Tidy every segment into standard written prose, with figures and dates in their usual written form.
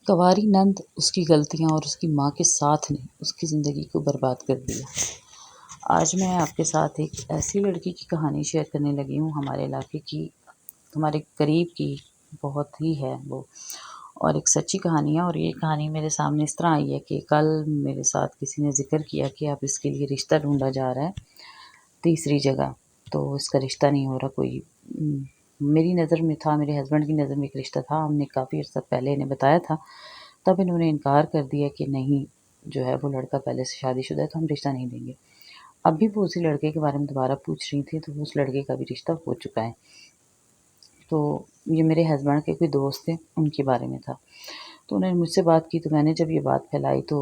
کنواری نند اس کی غلطیاں اور اس کی ماں کے ساتھ نے اس کی زندگی کو برباد کر دیا۔ آج میں آپ کے ساتھ ایک ایسی لڑکی کی کہانی شیئر کرنے لگی ہوں، ہمارے علاقے کی، ہمارے قریب کی بہت ہی ہے وہ، اور ایک سچی کہانی ہے۔ اور یہ کہانی میرے سامنے اس طرح آئی ہے کہ کل میرے ساتھ کسی نے ذکر کیا کہ اب اس کے لیے رشتہ ڈھونڈا جا رہا ہے تیسری جگہ، تو اس کا رشتہ نہیں ہو رہا کوئی۔ میری نظر میں تھا، میرے ہسبینڈ کی نظر میں ایک رشتہ تھا، ہم نے کافی عرصہ پہلے انہیں بتایا تھا، تب انہوں نے انکار کر دیا کہ نہیں، جو ہے وہ لڑکا پہلے سے شادی شدہ ہے تو ہم رشتہ نہیں دیں گے۔ اب بھی وہ اسی لڑکے کے بارے میں دوبارہ پوچھ رہی تھی، تو اس لڑکے کا بھی رشتہ ہو چکا ہے۔ تو یہ میرے ہسبینڈ کے کوئی دوست تھے، ان کے بارے میں تھا، تو انہوں نے مجھ سے بات کی، تو میں نے جب یہ بات پھیلائی تو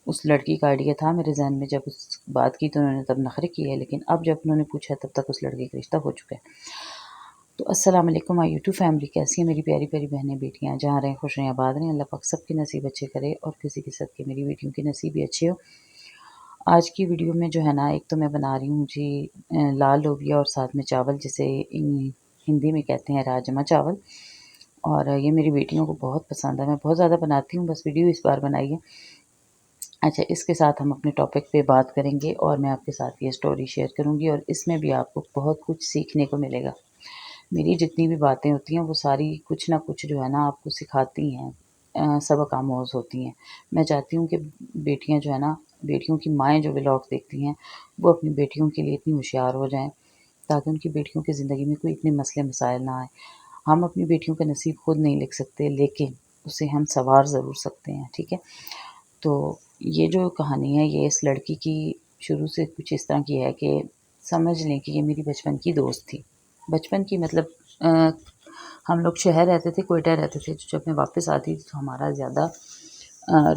اس لڑکی کا آئیڈیا تھا میرے ذہن میں، جب اس بات کی تو انہوں نے تب نخرے کیے، لیکن اب جب انہوں نے پوچھا تب تک اس لڑکے کا رشتہ ہو چکا ہے۔ تو السلام علیکم مائی یوٹیوب فیملی، کیسی ہیں میری پیاری پیاری بہنیں بیٹیاں، جہاں رہیں خوش رہیں آباد رہیں، اللہ پاک سب کے نصیب اچھے کرے، اور کسی کے صدقے میری بیٹیوں کے نصیب بھی اچھے ہو۔ آج کی ویڈیو میں جو ہے نا، ایک تو میں بنا رہی ہوں جی لال لوبیا اور ساتھ میں چاول، جسے ہندی میں کہتے ہیں راجما چاول، اور یہ میری بیٹیوں کو بہت پسند ہے، میں بہت زیادہ بناتی ہوں، بس ویڈیو اس بار بنائی ہے۔ اچھا، اس کے ساتھ ہم اپنے ٹاپک پہ بات کریں گے، اور میں آپ کے ساتھ یہ سٹوری شیئر کروں گی، اور اس میں بھی آپ کو بہت کچھ سیکھنے کو ملے گا۔ میری جتنی بھی باتیں ہوتی ہیں وہ ساری کچھ نہ کچھ جو ہے نا آپ کو سکھاتی ہیں، سبق آموز ہوتی ہیں۔ میں چاہتی ہوں کہ بیٹیاں جو ہے نا، بیٹیوں کی مائیں جو ولاگ دیکھتی ہیں، وہ اپنی بیٹیوں کے لیے اتنی ہوشیار ہو جائیں تاکہ ان کی بیٹیوں کی زندگی میں کوئی اتنے مسئلے مسائل نہ آئیں۔ ہم اپنی بیٹیوں کا نصیب خود نہیں لکھ سکتے، لیکن اسے ہم سنوار ضرور سکتے ہیں، ٹھیک ہے؟ تو یہ جو کہانی ہے، یہ اس لڑکی کی شروع سے کچھ اس طرح کی ہے کہ سمجھ لیں کہ یہ میری بچپن کی دوست تھی۔ بچپن کی مطلب ہم لوگ شہر رہتے تھے، کوئٹہ رہتے تھے، جب میں واپس آتی تھی تو ہمارا زیادہ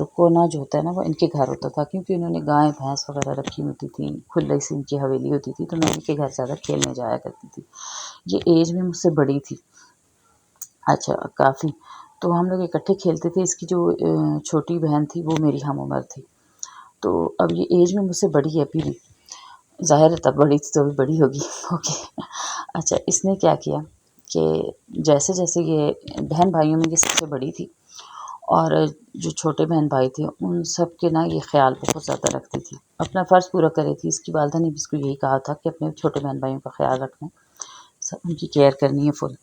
رکونا جو ہوتا ہے نا وہ ان کے گھر ہوتا تھا، کیونکہ انہوں نے گائے بھینس وغیرہ رکھی ہوتی تھیں، کھلی سی ان کی حویلی ہوتی تھی، تو میں ان کے گھر زیادہ کھیلنے جایا کرتی تھی۔ یہ ایج میں مجھ سے بڑی تھی، اچھا کافی، تو ہم لوگ اکٹھے کھیلتے تھے۔ اس کی جو چھوٹی بہن تھی وہ میری ہم عمر تھی، تو اب یہ ایج میں مجھ سے بڑی ہے، ابھی بھی ظاہر ہے تب بڑی تھی تو ابھی بڑی ہوگی، اوکے۔ اچھا، اس نے کیا کیا کہ جیسے جیسے یہ بہن بھائیوں میں یہ سب سے بڑی تھی، اور جو چھوٹے بہن بھائی تھے ان سب کے نا یہ خیال بہت زیادہ رکھتی تھی، اپنا فرض پورا کرے تھی۔ اس کی والدہ نے بھی اس کو یہی کہا تھا کہ اپنے چھوٹے بہن بھائیوں کا خیال رکھنا، سب ان کی کیئر کرنی ہے فل۔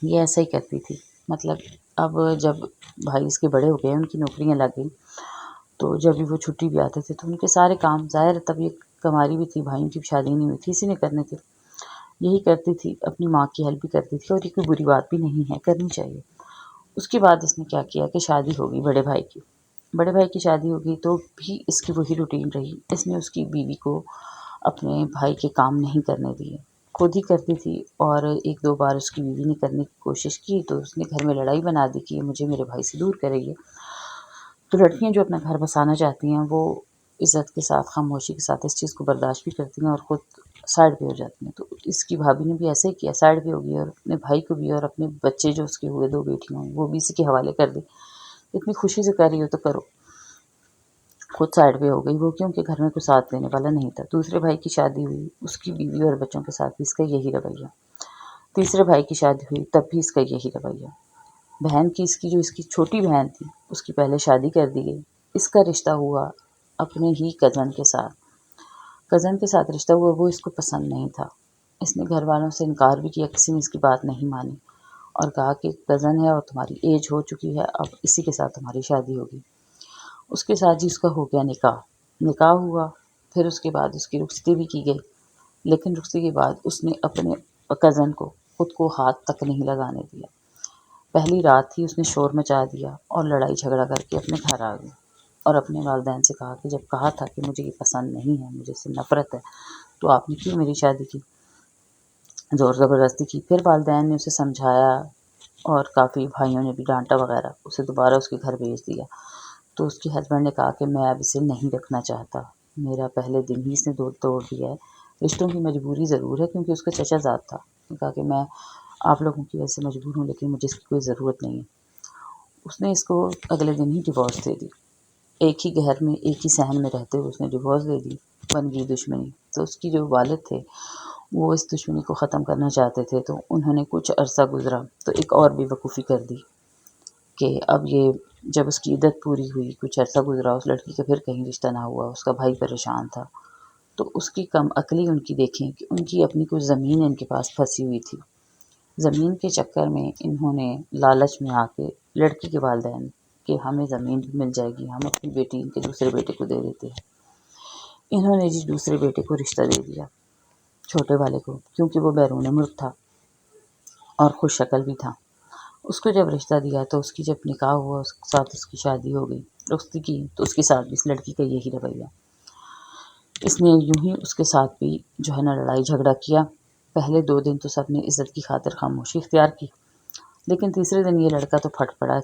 یہ ایسا ہی کرتی تھی، مطلب اب جب بھائی اس کے بڑے ہو گئے، ان کی نوکریاں لگ گئی، تو جب بھی وہ چھٹی بھی آتے تھے تو ان کے سارے کام، ظاہر تب یہ کماری بھی تھی، بھائیوں کی بھی شادی نہیں ہوئی تھی، اسی نے کرنے تھے، یہی کرتی تھی، اپنی ماں کی ہیلپ بھی کرتی تھی، اور یہ کوئی بری بات بھی نہیں ہے، کرنی چاہیے۔ اس کے بعد اس نے کیا کیا کہ شادی ہو گئی بڑے بھائی کی، بڑے بھائی کی شادی ہو گئی تو بھی اس کی وہی روٹین رہی، اس نے اس کی بیوی کو اپنے بھائی کے کام نہیں کرنے دیے، خود ہی کرتی تھی، اور ایک دو بار اس کی بیوی نے کرنے کی کوشش کی تو اس نے گھر میں لڑائی بنا دی کہ یہ مجھے میرے بھائی سے دور کرے گی۔ تو لڑکیاں جو اپنا گھر بسانا چاہتی ہیں وہ عزت کے ساتھ، خاموشی کے ساتھ اس چیز کو برداشت بھی کرتی ہیں اور خود سائڈ پہ ہو جاتی ہیں۔ تو اس کی بھابھی نے بھی ایسے ہی کیا، سائڈ پہ ہو گئی، اور اپنے بھائی کو بھی اور اپنے بچے جو اس کے ہوئے دو بیٹیاں وہ بھی اسی کے حوالے کر دی۔ اتنی خوشی سے کر رہی ہو تو کرو، خود سائڈ پہ ہو گئی وہ، کیونکہ گھر میں کوئی ساتھ دینے والا نہیں تھا۔ دوسرے بھائی کی شادی ہوئی، اس کی بیوی اور بچوں کے ساتھ بھی اس کا یہی رویہ۔ تیسرے بھائی کی شادی ہوئی، تب بھی اس کا یہی رویہ۔ بہن کی، اس کی جو اس کی چھوٹی بہن تھی، اس کی پہلے شادی کر دی گئی، اس کا رشتہ ہوا اپنے ہی کزن کے ساتھ، کزن کے ساتھ رشتہ ہوا، وہ اس کو پسند نہیں تھا، اس نے گھر والوں سے انکار بھی کیا، کسی نے اس کی بات نہیں مانی، اور کہا کہ کزن ہے اور تمہاری ایج ہو چکی ہے، اب اسی کے ساتھ تمہاری شادی ہوگی۔ اس کے ساتھ جی اس کا ہو گیا نکاح، نکاح ہوا، پھر اس کے بعد اس کی رخصتی بھی کی گئی، لیکن رخصتی کے بعد اس نے اپنے کزن کو، خود کو ہاتھ تک نہیں لگانے دیا۔ پہلی رات ہی اس نے شور مچا دیا اور لڑائی جھگڑا کر کے اپنے گھر آ گئی، اور اپنے والدین سے کہا کہ جب کہا تھا کہ مجھے یہ پسند نہیں ہے، مجھے اس سے نفرت ہے، تو آپ نے کیوں میری شادی کی، زور زبردستی کی۔ پھر والدین نے اسے سمجھایا، اور کافی بھائیوں نے بھی ڈانٹا وغیرہ، اسے دوبارہ اس کے گھر بھیج دیا۔ تو اس کے ہسبینڈ نے کہا کہ میں اب اسے نہیں رکھنا چاہتا، میرا پہلے دن ہی اس نے توڑ دیا ہے، رشتوں کی مجبوری ضرور ہے، کیونکہ اس کا چچا زاد تھا، اس نے کہا کہ میں آپ لوگوں کی وجہ سے مجبور ہوں، لیکن مجھے اس کی کوئی ضرورت نہیں ہے۔ اس نے اس کو اگلے دن ہی ڈیورس دے دی، ایک ہی گھر میں ایک ہی صحن میں رہتے ہوئے اس نے ڈیورس دے دی، بن گئی دشمنی۔ تو اس کی جو والد تھے وہ اس دشمنی کو ختم کرنا چاہتے تھے، تو انہوں نے کچھ عرصہ گزرا تو ایک اور بے وقوفی کر دی، کہ اب یہ جب اس کی عدت پوری ہوئی، کچھ عرصہ گزرا، اس لڑکی کا پھر کہیں رشتہ نہ ہوا، اس کا بھائی پریشان تھا، تو اس کی کم عقلی ان کی دیکھیں کہ ان کی اپنی کچھ زمین ان کے پاس پھنسی ہوئی تھی۔ زمین کے چکر میں انہوں نے لالچ میں آ کے لڑکی کے والدین کہ ہمیں زمین بھی مل جائے گی، ہم اپنی بیٹی ان کے دوسرے بیٹے کو دے دیتے ہیں، انہوں نے جی دوسرے بیٹے کو رشتہ دے دیا، چھوٹے والے کو، کیونکہ وہ بیرون ملک تھا اور خوش شکل بھی تھا۔ اس کو جب رشتہ دیا تو اس کی جب نکاح ہوا، اس کے ساتھ اس کی شادی ہو گئی، تو اس کے ساتھ بھی اس لڑکی کا یہی رویہ، اس نے یوں ہی اس کے ساتھ بھی جو ہے نا لڑائی جھگڑا کیا۔ پہلے 2 دن تو سب نے عزت کی خاطر خاموشی اختیار کی، لیکن تیسرے دن یہ لڑکا تو پھٹ پڑا،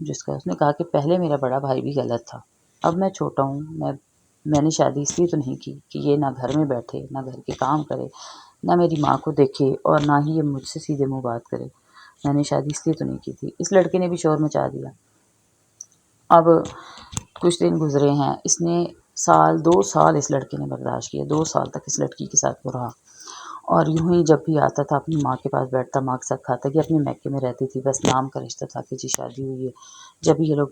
جس کا اس نے کہا کہ پہلے میرا بڑا بھائی بھی غلط تھا، اب میں چھوٹا ہوں، میں نے شادی اس لیے تو نہیں کی کہ یہ نہ گھر میں بیٹھے، نہ گھر کے کام کرے، نہ میری ماں کو دیکھے، اور نہ ہی یہ مجھ سے سیدھے منہ بات کرے، میں نے شادی اس لیے تو نہیں کی تھی۔ اس لڑکے نے بھی شور مچا دیا۔ اب کچھ دن گزرے ہیں، اس نے 2 سال اس لڑکے نے برداشت کیا، 2 سال تک اس لڑکی کے ساتھ وہ رہا، اور یوں ہی جب بھی آتا تھا اپنی ماں کے پاس بیٹھتا، ماں کے ساتھ کھاتا، کہ اپنے میکے میں رہتی تھی، بس نام کا رشتہ تھا کہ جی شادی ہوئی ہے۔ جب یہ لوگ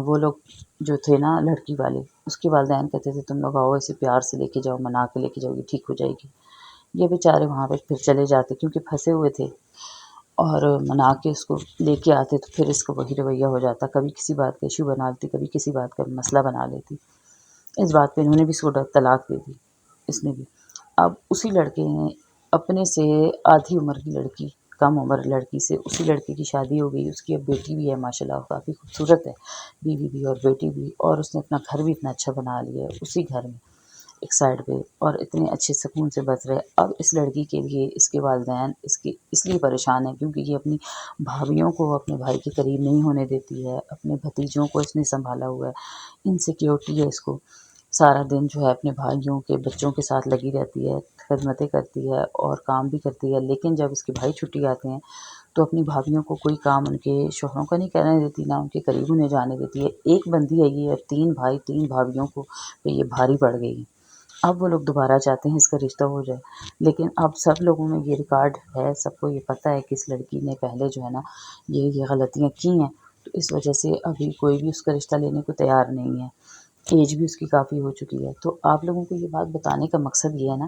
وہ لوگ جو تھے نا لڑکی والے، اس کے والدین کہتے تھے تم لوگ آؤ، اسے پیار سے لے کے جاؤ، منا کے لے کے جاؤ، یہ ٹھیک ہو جائے گی۔ یہ بیچارے وہاں پہ پھر چلے جاتے کیونکہ پھنسے ہوئے تھے، اور منا کے اس کو لے کے آتے تو پھر اس کا وہی رویہ ہو جاتا، کبھی کسی بات کا ایشو بنا لیتی، کبھی کسی بات کا مسئلہ بنا لیتی۔ اس بات پہ انہوں نے بھی اس کو طلاق دے دی، اس نے بھی۔ اب اسی لڑکے نے اپنے سے آدھی عمر کی لڑکی، کم عمر لڑکی سے اسی لڑکے کی شادی ہو گئی، اس کی اب بیٹی بھی ہے، ماشاءاللہ کافی خوبصورت ہے، بیوی بھی اور بیٹی بھی، اور اس نے اپنا گھر بھی اتنا اچھا بنا لیا ہے اسی گھر میں ایک سائڈ پہ، اور اتنے اچھے سکون سے بس رہے۔ اب اس لڑکی کے لیے اس کے والدین اس لیے پریشان ہیں کیونکہ یہ اپنی بھابھیوں کو اپنے بھائی کے قریب نہیں ہونے دیتی ہے، اپنے بھتیجوں کو اس نے سنبھالا ہوا ہے، انسیکیورٹی ہے اس کو، سارا دن جو ہے اپنے بھائیوں کے بچوں کے ساتھ لگی رہتی ہے، خدمتیں کرتی ہے اور کام بھی کرتی ہے، لیکن جب اس کے بھائی چھٹی آتے ہیں تو اپنی بھابھیوں کو کوئی کام ان کے شوہروں کا نہیں کرنے دیتی، نہ ان کے قریب انہیں جانے دیتی ہے۔ ایک بندی ہے یہ، اور 3 بھائی 3 بھابھیوں کو پہ یہ بھاری پڑ گئی ہے۔ اب وہ لوگ دوبارہ چاہتے ہیں اس کا رشتہ ہو جائے، لیکن اب سب لوگوں میں یہ ریکارڈ ہے، سب کو یہ پتہ ہے کہ اس لڑکی نے پہلے جو ہے نا یہ غلطیاں کی ہیں، تو اس وجہ سے ابھی کوئی بھی اس کا رشتہ لینے کو تیار نہیں ہے، ایج بھی اس کی کافی ہو چکی ہے۔ تو آپ لوگوں کو یہ بات بتانے کا مقصد یہ ہے نا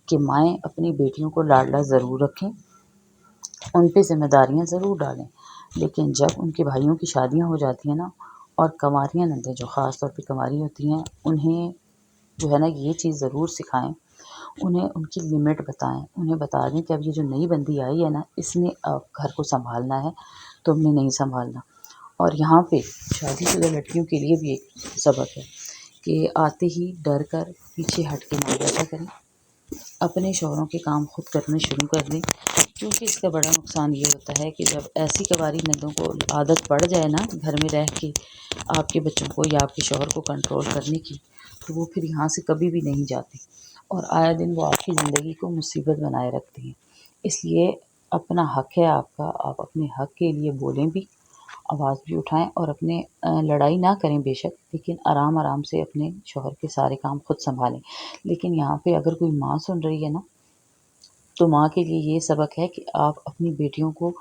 کہ مائیں اپنی بیٹیوں کو لاڈلا ضرور رکھیں، ان پہ ذمہ داریاں ضرور ڈالیں، لیکن جب ان کے بھائیوں کی شادیاں ہو جاتی ہیں نا، اور کنواریاں نندیں جو خاص طور پہ کنواری ہوتی ہیں، انہیں جو ہے نا یہ چیز ضرور سکھائیں، انہیں ان کی لمٹ بتائیں، انہیں بتا دیں کہ اب یہ جو نئی بندی آئی ہے نا، اس نے اب گھر کو سنبھالنا ہے، تم نے نہیں سنبھالنا۔ اور یہاں پہ شادی شدہ لڑکیوں کے لیے بھی ایک سبق ہے کہ آتے ہی ڈر کر پیچھے ہٹ کے نہ بیٹھا کریں، اپنے شوہروں کے کام خود کرنے شروع کر دیں، کیونکہ اس کا بڑا نقصان یہ ہوتا ہے کہ جب ایسی کنواری نندوں کو عادت پڑ جائے نا گھر میں رہ کے آپ کے بچوں کو یا آپ کے شوہر کو کنٹرول کرنے کی، تو وہ پھر یہاں سے کبھی بھی نہیں جاتے، اور آئے دن وہ آپ کی زندگی کو مصیبت بنائے رکھتے ہیں۔ اس لیے اپنا حق ہے آپ کا، آپ اپنے حق کے لیے بولیں بھی، آواز بھی اٹھائیں، اور اپنے لڑائی نہ کریں بے شک، لیکن آرام آرام سے اپنے شوہر کے سارے کام خود سنبھالیں۔ لیکن یہاں پہ اگر کوئی ماں سن رہی ہے نا، تو ماں کے لیے یہ سبق ہے کہ آپ اپنی بیٹیوں کو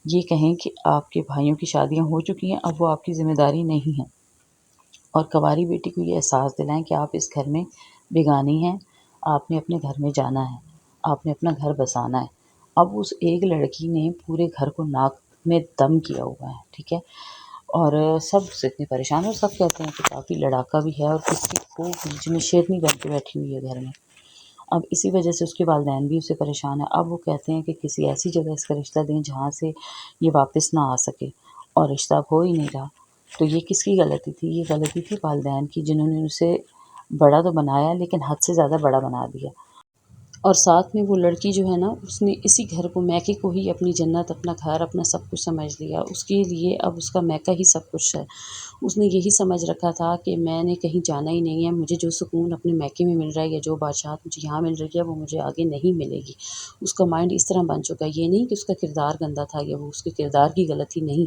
یہ کہیں کہ آپ کے بھائیوں کی شادیاں ہو چکی ہیں، اب وہ آپ کی ذمہ داری نہیں ہے، اور کنواری بیٹی کو یہ احساس دلائیں کہ آپ اس گھر میں بیگانی ہیں، آپ نے اپنے گھر میں جانا ہے، آپ نے اپنا گھر بسانا ہے۔ اب اس ایک لڑکی نے پورے گھر کو ناک میں دم کیا ہوا ہے، ٹھیک ہے، اور سب سے اتنے پریشان، اور سب کہتے ہیں کہ کافی لڑاکا بھی ہے، اور کسی کو بیچ میں شیرنی بن کے بیٹھی ہوئی ہے گھر میں۔ اب اسی وجہ سے اس کے والدین بھی اسے پریشان ہیں، اب وہ کہتے ہیں کہ کسی ایسی جگہ اس کا رشتہ دیں جہاں سے یہ واپس نہ آ سکے، اور رشتہ اب ہو ہی نہیں رہا۔ تو یہ کس کی غلطی تھی؟ یہ غلطی تھی والدین کی، جنہوں نے اسے بڑا تو بنایا لیکن حد سے زیادہ بڑا بنا دیا، اور ساتھ میں وہ لڑکی جو ہے نا، اس نے اسی گھر کو، میکے کو ہی اپنی جنت، اپنا گھر، اپنا سب کچھ سمجھ لیا، اس کے لیے اب اس کا میکہ ہی سب کچھ ہے۔ اس نے یہی سمجھ رکھا تھا کہ میں نے کہیں جانا ہی نہیں ہے، مجھے جو سکون اپنے میکے میں مل رہا ہے یا جو بادشاہت مجھے یہاں مل رہی ہے وہ مجھے آگے نہیں ملے گی۔ اس کا مائنڈ اس طرح بن چکا ہے، یہ نہیں کہ اس کا کردار گندا تھا یا وہ اس کے کردار کی غلطی نہیں،